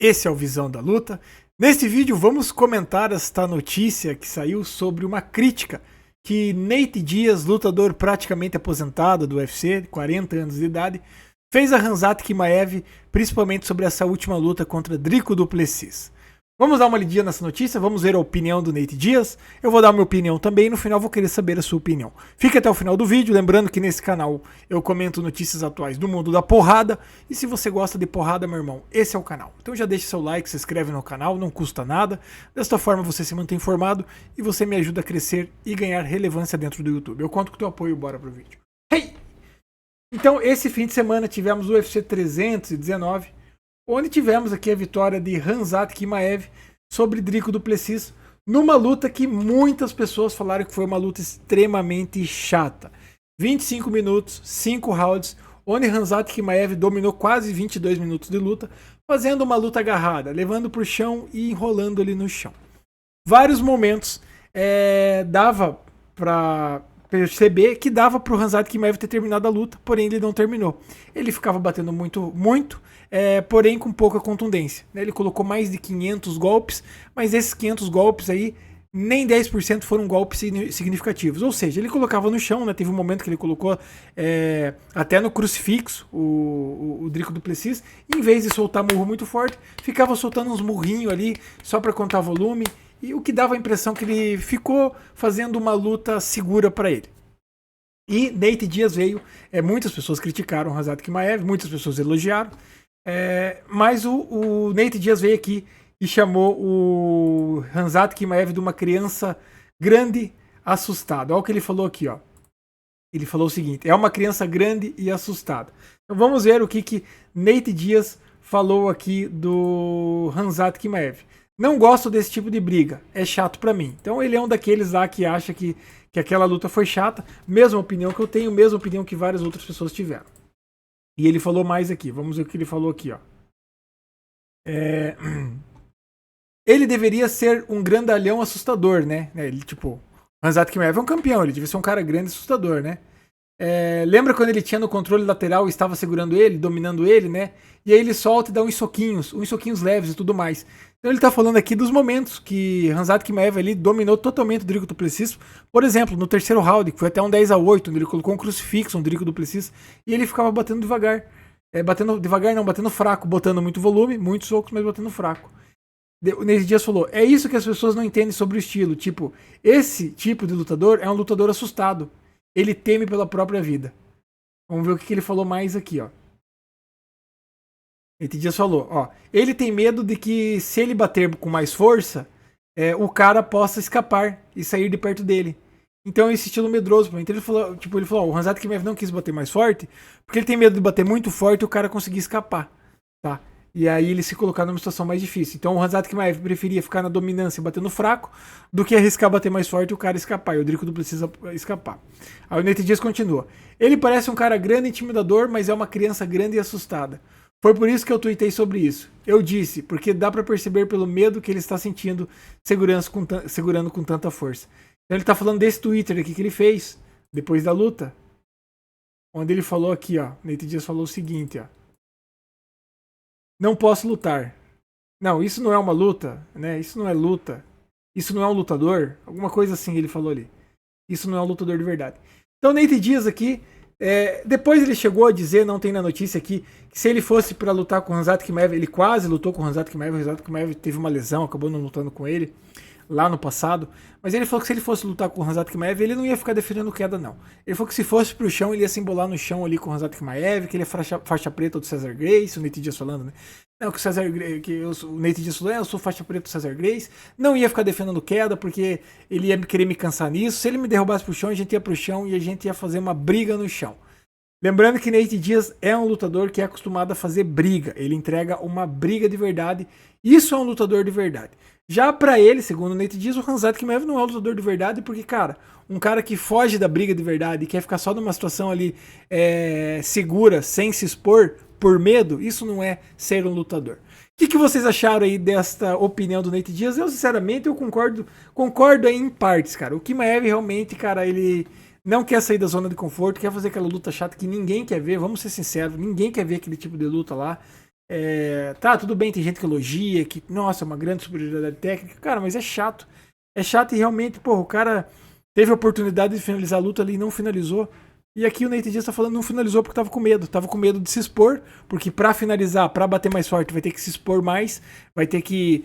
Esse é o Visão da Luta. Neste vídeo vamos comentar esta notícia que saiu sobre uma crítica que Nate Diaz, lutador praticamente aposentado do UFC, 40 anos de idade, fez a Khamzat Chimaev, principalmente sobre essa última luta contra Dricus du Plessis. Vamos dar uma lidinha nessa notícia, vamos ver a opinião do Nate Diaz. Eu vou dar minha opinião também e no final vou querer saber a sua opinião. Fique até o final do vídeo, lembrando que nesse canal eu comento notícias atuais do mundo da porrada. E se você gosta de porrada, meu irmão, esse é o canal. Então já deixa seu like, se inscreve no canal, não custa nada. Desta forma você se mantém informado e você me ajuda a crescer e ganhar relevância dentro do YouTube. Eu conto com o teu apoio, bora pro vídeo. Hey! Então esse fim de semana tivemos o UFC 319, onde tivemos aqui a vitória de Khamzat Chimaev sobre Dricus du Plessis, numa luta que muitas pessoas falaram que foi uma luta extremamente chata. 25 minutos, 5 rounds, onde Khamzat Chimaev dominou quase 22 minutos de luta, fazendo uma luta agarrada, levando para o chão e enrolando ali no chão. Vários momentos dava para perceber que dava para o Khamzat Chimaev ter terminado a luta, porém ele não terminou. Ele ficava batendo muito, porém com pouca contundência. Ele colocou mais de 500 golpes, mas esses 500 golpes aí, nem 10% foram golpes significativos. Ou seja, ele colocava no chão, né? Teve um momento que ele colocou até no crucifixo o Dricus du Plessis, e em vez de soltar murro muito forte, ficava soltando uns murrinhos ali só para contar volume, e o que dava a impressão que ele ficou fazendo uma luta segura para ele. E Nate Diaz veio, muitas pessoas criticaram o Khamzat Chimaev, muitas pessoas elogiaram, mas o Nate Diaz veio aqui e chamou o Khamzat Chimaev de uma criança grande assustada. Olha o que ele falou aqui, ó. Ele falou o seguinte: é uma criança grande e assustada. Então vamos ver o que Nate Diaz falou aqui do Khamzat Chimaev. Não gosto desse tipo de briga, é chato pra mim. Então ele é um daqueles lá que acha que aquela luta foi chata. Mesma opinião que eu tenho, mesma opinião que várias outras pessoas tiveram. E ele falou mais aqui, vamos ver o que ele falou aqui, ó. Ele deveria ser um grandalhão assustador, né? Ele, tipo, Khamzat Chimaev é um campeão, ele devia ser um cara grande e assustador, né? Lembra quando ele tinha no controle lateral e estava segurando ele, dominando ele, né? E aí ele solta e dá uns soquinhos leves e tudo mais. Então ele tá falando aqui dos momentos que Khamzat Chimaev ali dominou totalmente o Dricus du Plessis. Por exemplo, no terceiro round, que foi até um 10-8, onde ele colocou um crucifixo no Dricus du Plessis, e ele ficava batendo devagar. Batendo fraco, botando muito volume, muitos socos, mas batendo fraco. O Nate Diaz falou: é isso que as pessoas não entendem sobre o estilo. Tipo, esse tipo de lutador é um lutador assustado. Ele teme pela própria vida. Vamos ver o que ele falou mais aqui, ó. Nate Diaz falou, ó, ele tem medo de que se ele bater com mais força, o cara possa escapar e sair de perto dele. Então esse estilo medroso. Então ele falou, o Khamzat Chimaev não quis bater mais forte, porque ele tem medo de bater muito forte e o cara conseguir escapar, tá? E aí ele se colocar numa situação mais difícil. Então o Khamzat Chimaev preferia ficar na dominância batendo fraco do que arriscar bater mais forte e o cara escapar. E o Dricus du Plessis escapar. Aí o Nate Diaz continua. Ele parece um cara grande e intimidador, mas é uma criança grande e assustada. Foi por isso que eu tuitei sobre isso. Eu disse, porque dá pra perceber pelo medo que ele está sentindo segurando com tanta força. Então ele tá falando desse Twitter aqui que ele fez, depois da luta. Onde ele falou aqui, ó. Nate Diaz falou o seguinte, ó. Não posso lutar. Não, isso não é uma luta, né? Isso não é luta. Isso não é um lutador. Alguma coisa assim ele falou ali. Isso não é um lutador de verdade. Então Nate Diaz aqui, depois ele chegou a dizer, não tem na notícia aqui, que se ele fosse para lutar com o Khamzat Chimaev, ele quase lutou com o Khamzat Chimaev, o Khamzat Chimaev teve uma lesão, acabou não lutando com ele lá no passado, mas ele falou que se ele fosse lutar com o Khamzat Chimaev, ele não ia ficar defendendo queda não. Ele falou que se fosse pro chão, ele ia se embolar no chão ali com o Khamzat Chimaev, que ele é faixa preta do César Grace, o Nate Diaz falando, né? Não, que o Nate Diaz falou, eu sou faixa preta do César Grace, não ia ficar defendendo queda, porque ele ia querer me cansar nisso, se ele me derrubasse pro chão, a gente ia pro chão e a gente ia fazer uma briga no chão. Lembrando que Nate Diaz é um lutador que é acostumado a fazer briga. Ele entrega uma briga de verdade. Isso é um lutador de verdade. Já pra ele, segundo o Nate Diaz, o Khamzat Chimaev não é um lutador de verdade, porque, cara, um cara que foge da briga de verdade e quer ficar só numa situação ali segura, sem se expor, por medo, isso não é ser um lutador. O que vocês acharam aí desta opinião do Nate Diaz? Eu, sinceramente, eu concordo aí em partes, cara. O Chimaev realmente, cara, ele não quer sair da zona de conforto, quer fazer aquela luta chata que ninguém quer ver, vamos ser sinceros, ninguém quer ver aquele tipo de luta lá. Tá, tudo bem, tem gente que elogia, que, nossa, é uma grande superioridade técnica. Cara, mas é chato. É chato e realmente, pô, o cara teve a oportunidade de finalizar a luta ali e não finalizou. E aqui o Nate Diaz tá falando não finalizou porque tava com medo de se expor, porque pra finalizar, pra bater mais forte, vai ter que se expor mais, vai ter que,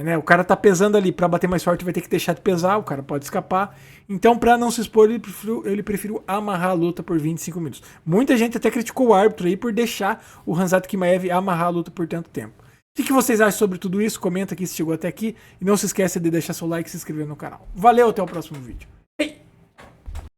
né, o cara tá pesando ali, pra bater mais forte vai ter que deixar de pesar, o cara pode escapar. Então pra não se expor, ele preferiu amarrar a luta por 25 minutos. Muita gente até criticou o árbitro aí por deixar o Khamzat Chimaev amarrar a luta por tanto tempo. O que vocês acham sobre tudo isso? Comenta aqui se chegou até aqui. E não se esqueça de deixar seu like e se inscrever no canal. Valeu, até o próximo vídeo. Hey!